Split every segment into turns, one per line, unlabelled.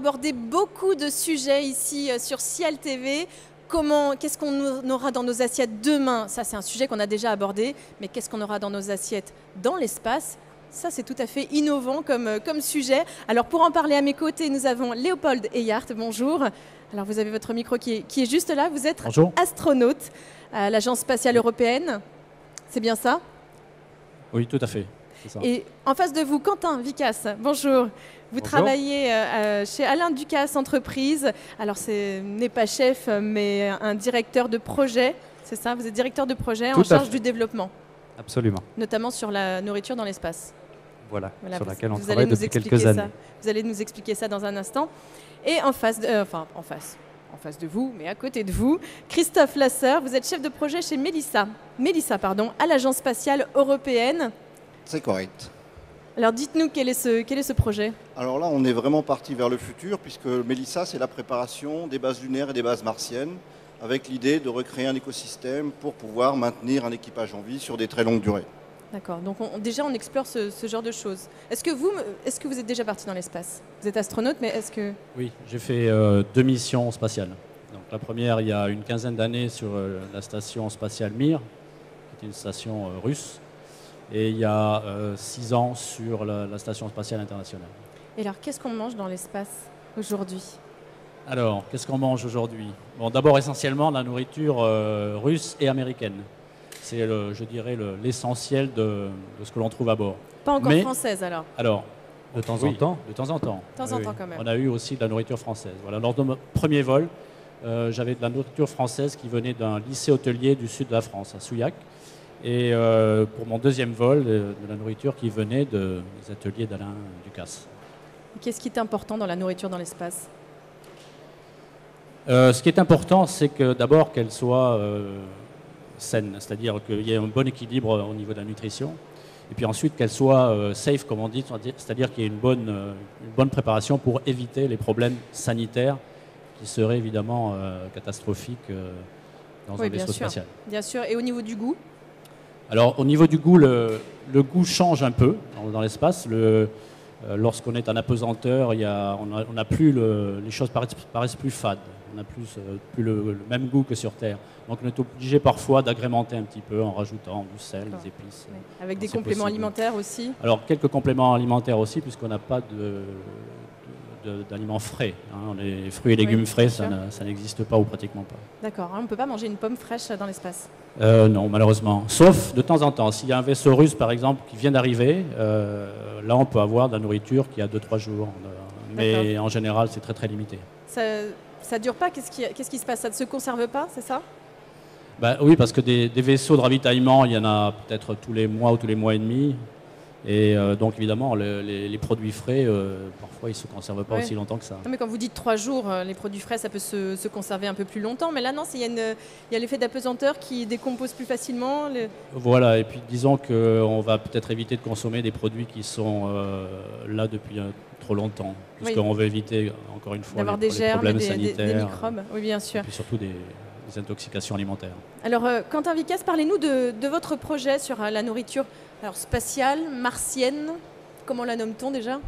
aborder beaucoup de sujets ici sur Ciel TV. Qu'est-ce qu'on aura dans nos assiettes demain? Ça, c'est un sujet qu'on a déjà abordé. Mais qu'est-ce qu'on aura dans nos assiettes dans l'espace? Ça, c'est tout à fait innovant comme sujet. Alors, pour en parler à mes côtés, nous avons Léopold Eyart. Bonjour. Alors, vous avez votre micro qui est juste là. Vous êtes
Bonjour.
Astronaute à l'Agence spatiale européenne. C'est bien ça?
Oui, tout à fait. Ça.
Et en face de vous, Quentin Vicas. Bonjour. Vous travaillez chez Alain Ducasse Entreprises. Alors, ce n'est pas chef, mais un directeur de projet. C'est ça? Vous êtes directeur de projet en charge du développement.
Absolument.
Notamment sur la nourriture dans l'espace.
Voilà, sur laquelle on travaille depuis quelques années.
Vous allez nous expliquer ça dans un instant. Et en face de vous, mais à côté de vous, Christophe Lasseur, vous êtes chef de projet chez Mélissa, à l'Agence spatiale européenne.
C'est correct.
Alors dites-nous quel est ce projet?
Alors là, on est vraiment parti vers le futur, puisque Mélissa, c'est la préparation des bases lunaires et des bases martiennes, avec l'idée de recréer un écosystème pour pouvoir maintenir un équipage en vie sur des très longues durées.
D'accord, donc déjà on explore ce genre de choses. Est-ce que vous êtes déjà parti dans l'espace? Vous êtes astronaute, mais est-ce que...
Oui, j'ai fait 2 missions spatiales. Donc, la première, il y a une quinzaine d'années sur la station spatiale Mir, qui est une station russe. Et il y a 6 ans sur la Station spatiale internationale.
Et alors, qu'est-ce qu'on mange dans l'espace aujourd'hui?
Alors, qu'est-ce qu'on mange aujourd'hui? Bon, d'abord, essentiellement, la nourriture russe et américaine. C'est, je dirais, l'essentiel de ce que l'on trouve à bord.
Pas encore française, alors?
Alors,
de temps en temps.
De temps en temps.
De temps en temps, quand même.
On a eu aussi de la nourriture française. Voilà, lors de mon premier vol, j'avais de la nourriture française qui venait d'un lycée hôtelier du sud de la France, à Souillac. Et pour mon deuxième vol, de la nourriture qui venait des ateliers d'Alain Ducasse.
Qu'est-ce qui est important dans la nourriture dans l'espace?
Ce qui est important, c'est que d'abord qu'elle soit saine, c'est-à-dire qu'il y ait un bon équilibre au niveau de la nutrition. Et puis ensuite qu'elle soit safe, comme on dit, c'est-à-dire qu'il y ait une bonne préparation pour éviter les problèmes sanitaires qui seraient évidemment catastrophiques dans un vaisseau spatial.
Bien sûr. Et au niveau du goût?
Alors, au niveau du goût, le goût change un peu dans l'espace. Lorsqu'on est en apesanteur, on n'a plus les choses paraissent plus fades. On n'a plus le même goût que sur Terre. Donc, on est obligé parfois d'agrémenter un petit peu en rajoutant du sel, des épices.
Oui. Avec des compléments alimentaires aussi?
Alors, quelques compléments alimentaires aussi, puisqu'on n'a pas d'aliments frais. Hein. Les fruits et légumes frais, ça n'existe pas ou pratiquement pas.
D'accord. On ne peut pas manger une pomme fraîche dans l'espace?
Non, malheureusement. Sauf de temps en temps. S'il y a un vaisseau russe, par exemple, qui vient d'arriver, là, on peut avoir de la nourriture qui a 2-3 jours. Mais en général, c'est très, très limité.
Ça dure pas? Qu'est-ce qui se passe? Ça ne se conserve pas, c'est ça?
Oui, parce que des vaisseaux de ravitaillement, il y en a peut-être tous les mois ou tous les mois et demi. Et donc, évidemment, les produits frais, parfois, ils ne se conservent pas aussi longtemps que ça.
Non, mais quand vous dites 3 jours, les produits frais, ça peut se conserver un peu plus longtemps. Mais là, non, il y a l'effet d'apesanteur qui décompose plus facilement.
Voilà, et puis disons qu'on va peut-être éviter de consommer des produits qui sont là depuis trop longtemps. Puisqu'on veut éviter, encore une fois,
d'avoir des germes,
problèmes sanitaires.
des microbes. Oui, bien sûr.
Et puis surtout des intoxications alimentaires.
Alors, Quentin Vicas, parlez-nous de votre projet sur la nourriture spatiale, martienne. Comment la nomme-t-on déjà?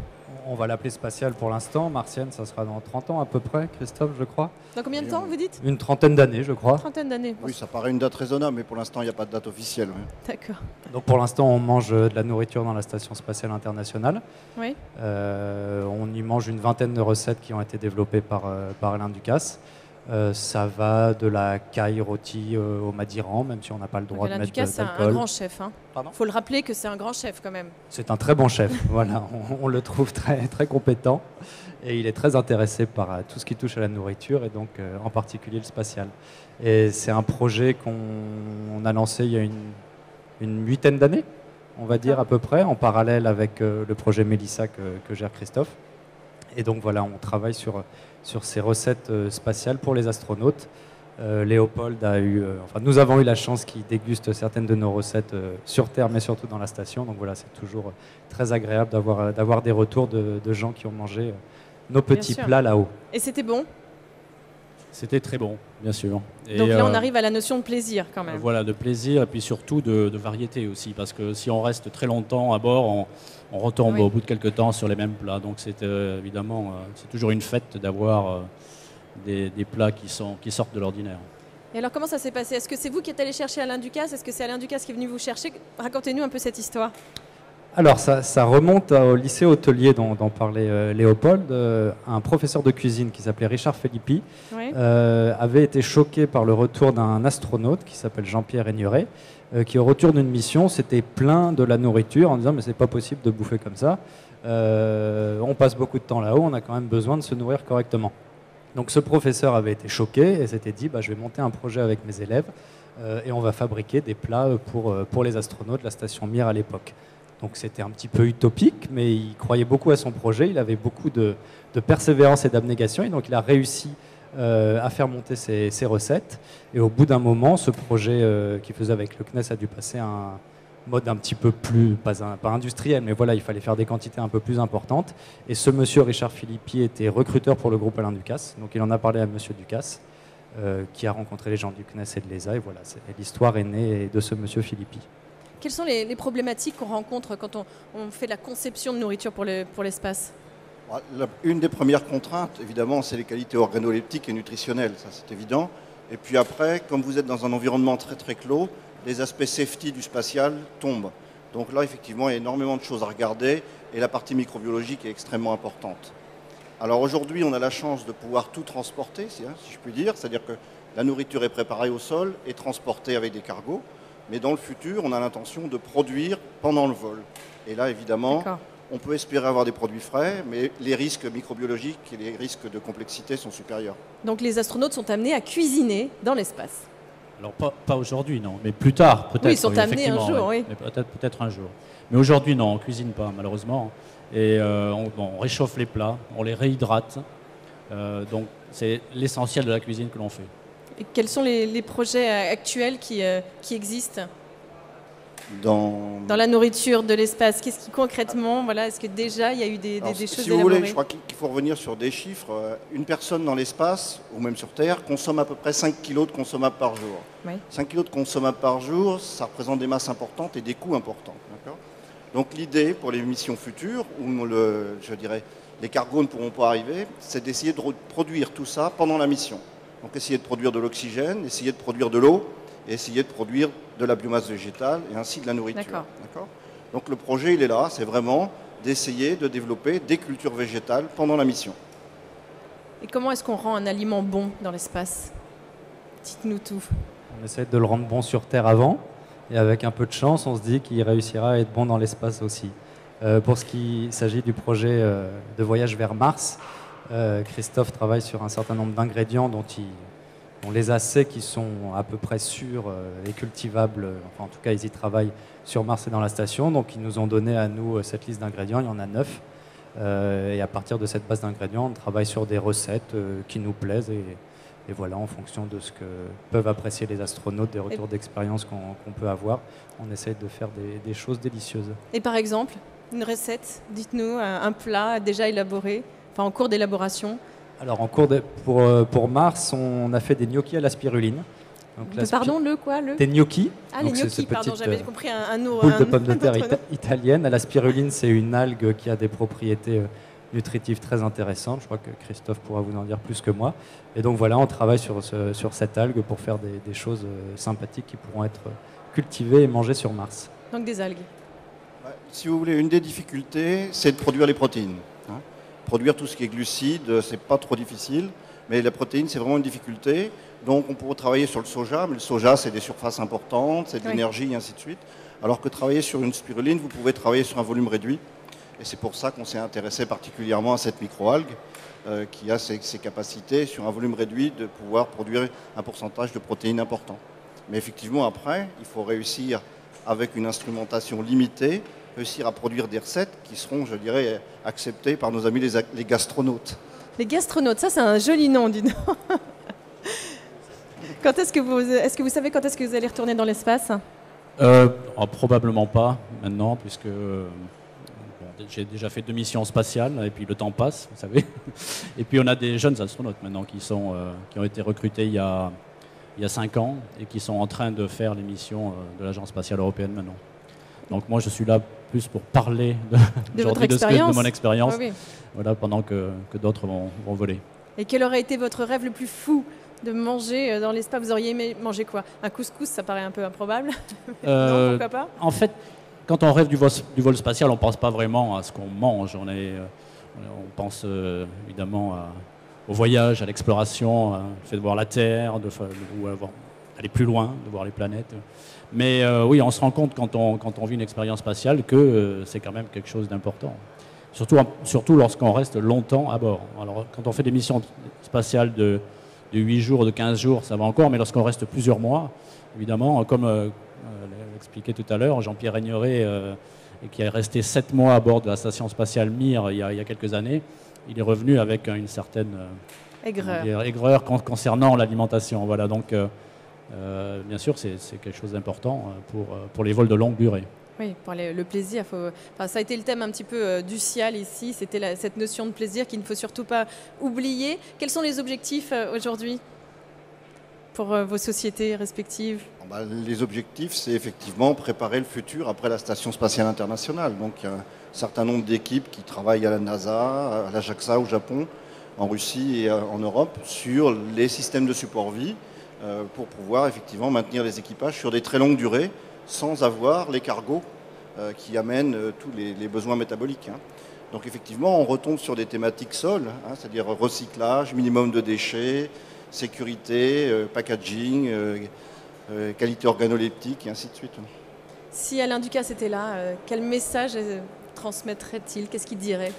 On va l'appeler spatiale pour l'instant. Martienne, ça sera dans 30 ans à peu près, Christophe, je crois.
Dans combien de temps, vous dites?
Une trentaine d'années, je crois.
Une trentaine d'années.
Oui, ça paraît une date raisonnable, mais pour l'instant, il n'y a pas de date officielle. Oui.
D'accord.
Donc pour l'instant, on mange de la nourriture dans la Station spatiale internationale.
Oui.
On y mange une vingtaine de recettes qui ont été développées par Alain Ducasse. Ça va de la caille rôtie au madiran, même si on n'a pas le droit de mettre d'alcool.
C'est un grand chef. Il
Pardon ?
faut le rappeler que c'est un grand chef quand même.
C'est un très bon chef, voilà. On le trouve très, très compétent et il est très intéressé par tout ce qui touche à la nourriture et donc en particulier le spatial. Et c'est un projet qu'on a lancé il y a une huitaine d'années, on va dire à peu près, en parallèle avec le projet Mélissa que gère Christophe. Et donc voilà, on travaille sur ces recettes spatiales pour les astronautes. Léopold nous avons eu la chance qu'il déguste certaines de nos recettes sur Terre, mais surtout dans la station. Donc voilà, c'est toujours très agréable d'avoir des retours de gens qui ont mangé nos petits plats là-haut.
Et c'était bon?
C'était très bon, bien sûr. Et
Donc là, on arrive à la notion de plaisir quand même.
voilà, de plaisir et puis surtout de variété aussi, parce que si on reste très longtemps à bord, on retombe au bout de quelques temps sur les mêmes plats. Donc c'est évidemment, c'est toujours une fête d'avoir des plats qui sortent de l'ordinaire.
Et alors, comment ça s'est passé? Est-ce que c'est vous qui êtes allé chercher Alain Ducasse? Est-ce que c'est Alain Ducasse qui est venu vous chercher? Racontez-nous un peu cette histoire.
Alors, ça remonte au lycée hôtelier dont parlait Léopold. Un professeur de cuisine qui s'appelait Richard Filippi
Oui.
avait été choqué par le retour d'un astronaute qui s'appelle Jean-Pierre Aigneret, qui au retour d'une mission s'était plaint de la nourriture en disant mais c'est pas possible de bouffer comme ça. On passe beaucoup de temps là-haut, on a quand même besoin de se nourrir correctement. Donc ce professeur avait été choqué et s'était dit je vais monter un projet avec mes élèves et on va fabriquer des plats pour les astronautes de la station Mir à l'époque. Donc c'était un petit peu utopique, mais il croyait beaucoup à son projet, il avait beaucoup de persévérance et d'abnégation, et donc il a réussi à faire monter ses recettes. Et au bout d'un moment, ce projet qu'il faisait avec le CNES a dû passer à un mode un petit peu plus, pas industriel, mais voilà, il fallait faire des quantités un peu plus importantes. Et ce monsieur Richard Filippi était recruteur pour le groupe Alain Ducasse, donc il en a parlé à monsieur Ducasse, qui a rencontré les gens du CNES et de l'ESA, et voilà, l'histoire est née de ce monsieur Filippi.
Quelles sont les problématiques qu'on rencontre quand on fait la conception de nourriture pour l'espace?
Une des premières contraintes, évidemment, c'est les qualités organoleptiques et nutritionnelles, ça c'est évident. Et puis après, comme vous êtes dans un environnement très très clos, les aspects safety du spatial tombent. Donc là, effectivement, il y a énormément de choses à regarder et la partie microbiologique est extrêmement importante. Alors aujourd'hui, on a la chance de pouvoir tout transporter, si je puis dire, c'est-à-dire que la nourriture est préparée au sol et transportée avec des cargos. Mais dans le futur, on a l'intention de produire pendant le vol. Et là, évidemment, on peut espérer avoir des produits frais, mais les risques microbiologiques et les risques de complexité sont supérieurs.
Donc les astronautes sont amenés à cuisiner dans l'espace? Alors
pas aujourd'hui, non, mais plus tard, peut-être.
Oui, ils sont amenés un jour, oui.
Peut-être un jour. Mais aujourd'hui, non, on ne cuisine pas, malheureusement. Et on réchauffe les plats, on les réhydrate. Donc c'est l'essentiel de la cuisine que l'on fait.
Et quels sont les projets actuels qui existent
dans
la nourriture de l'espace? Qu'est-ce qui concrètement, voilà, est-ce que déjà il y a eu des choses
si vous voulez, je crois qu'il faut revenir sur des chiffres. Une personne dans l'espace, ou même sur Terre, consomme à peu près 5 kg de consommables par jour. Oui. 5 kg de consommables par jour, ça représente des masses importantes et des coûts importants. Donc l'idée pour les missions futures, où les cargos ne pourront pas arriver, c'est d'essayer de produire tout ça pendant la mission. Donc essayer de produire de l'oxygène, essayer de produire de l'eau, et essayer de produire de la biomasse végétale et ainsi de la nourriture. D'accord. Donc le projet, il est là, c'est vraiment d'essayer de développer des cultures végétales pendant la mission.
Et comment est-ce qu'on rend un aliment bon dans l'espace? Dites-nous tout.
On essaie de le rendre bon sur Terre avant, et avec un peu de chance, on se dit qu'il réussira à être bon dans l'espace aussi. Pour ce qui s'agit du projet de voyage vers Mars, Christophe travaille sur un certain nombre d'ingrédients dont les assais qui sont à peu près sûrs et cultivables, enfin en tout cas ils y travaillent sur Mars et dans la station, donc ils nous ont donné à nous cette liste d'ingrédients, il y en a 9, et à partir de cette base d'ingrédients, on travaille sur des recettes qui nous plaisent, et voilà, en fonction de ce que peuvent apprécier les astronautes, des retours d'expérience qu'on peut avoir, on essaie de faire des choses délicieuses.
Et par exemple, une recette, dites-nous, un plat déjà élaboré, enfin en cours d'élaboration?
Alors pour Mars, on a fait des gnocchis à la spiruline. Donc,
pardon,
des gnocchis.
Ah, les gnocchis, pardon, j'avais compris un nom.
Boule de pommes de terre italienne. À la spiruline, c'est une algue qui a des propriétés nutritives très intéressantes. Je crois que Christophe pourra vous en dire plus que moi. Et donc voilà, on travaille sur cette algue pour faire des choses sympathiques qui pourront être cultivées et mangées sur Mars.
Donc des algues.
Si vous voulez, une des difficultés, c'est de produire les protéines. Produire tout ce qui est glucides, c'est pas trop difficile, mais la protéine, c'est vraiment une difficulté. Donc on pourrait travailler sur le soja, mais le soja, c'est des surfaces importantes, c'est de l'énergie, et ainsi de suite. Alors que travailler sur une spiruline, vous pouvez travailler sur un volume réduit. Et c'est pour ça qu'on s'est intéressé particulièrement à cette microalgue, qui a ses capacités, sur un volume réduit, de pouvoir produire un pourcentage de protéines important. Mais effectivement, après, il faut réussir, avec une instrumentation limitée, réussir à produire des recettes qui seront, je dirais, acceptées par nos amis les gastronautes.
Les gastronautes, ça c'est un joli nom, dis donc. Est-ce que vous savez quand est-ce que vous allez retourner dans l'espace?
Probablement pas maintenant, puisque j'ai déjà fait 2 missions spatiales, et puis le temps passe, vous savez. Et puis on a des jeunes astronautes maintenant qui ont été recrutés il y a 5 ans et qui sont en train de faire les missions de l'Agence spatiale européenne maintenant. Donc moi je suis là plus pour parler de mon expérience,
Oui.
voilà, pendant que d'autres vont voler.
Et quel aurait été votre rêve le plus fou de manger dans l'espace? Vous auriez aimé manger quoi? Un couscous, ça paraît un peu improbable. Non, pourquoi pas?
En fait, quand on rêve du vol spatial, on ne pense pas vraiment à ce qu'on mange. On pense évidemment au voyage, à l'exploration, au fait de voir la Terre, d'aller plus loin, de voir les planètes. Mais oui, on se rend compte quand on vit une expérience spatiale que c'est quand même quelque chose d'important. Surtout lorsqu'on reste longtemps à bord. Alors, quand on fait des missions spatiales de 8 jours, de 15 jours, ça va encore, mais lorsqu'on reste plusieurs mois, évidemment, comme l'expliquait tout à l'heure Jean-Pierre Aigneret, qui est resté 7 mois à bord de la station spatiale Mir il y a quelques années, il est revenu avec une certaine aigreur concernant l'alimentation. Voilà, donc bien sûr, c'est quelque chose d'important pour les vols de longue durée.
Oui, pour le plaisir. Ça a été le thème un petit peu du CIAL ici. C'était cette notion de plaisir qu'il ne faut surtout pas oublier. Quels sont les objectifs aujourd'hui pour vos sociétés respectives?
Les objectifs, c'est effectivement préparer le futur après la Station spatiale internationale. Donc il y a un certain nombre d'équipes qui travaillent à la NASA, à la JAXA au Japon, en Russie et en Europe sur les systèmes de support vie pour pouvoir effectivement maintenir les équipages sur des très longues durées sans avoir les cargos qui amènent tous les besoins métaboliques. Donc effectivement, on retombe sur des thématiques sol, c'est-à-dire recyclage, minimum de déchets, sécurité, packaging, qualité organoleptique et ainsi de suite.
Si Alain Ducasse était là, quel message transmettrait-il? Qu'est-ce qu'il dirait?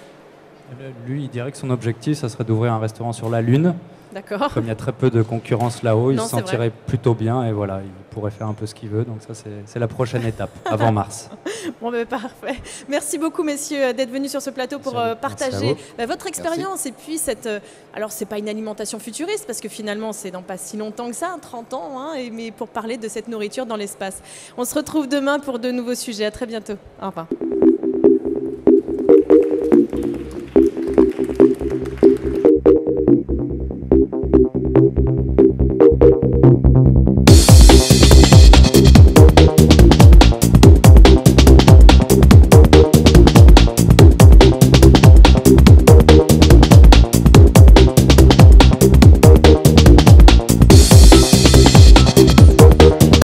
Lui, il dirait que son objectif, ça serait d'ouvrir un restaurant sur la Lune.
D'accord.
Comme il y a très peu de concurrence là-haut, il se sentirait plutôt bien et voilà, il pourrait faire un peu ce qu'il veut. Donc ça, c'est la prochaine étape, avant mars.
Bon, parfait. Merci beaucoup, messieurs, d'être venus sur ce plateau pour partager votre expérience. Et puis, alors, c'est pas une alimentation futuriste, parce que finalement, c'est dans pas si longtemps que ça, 30 ans, mais pour parler de cette nourriture dans l'espace. On se retrouve demain pour de nouveaux sujets. À très bientôt. Au revoir.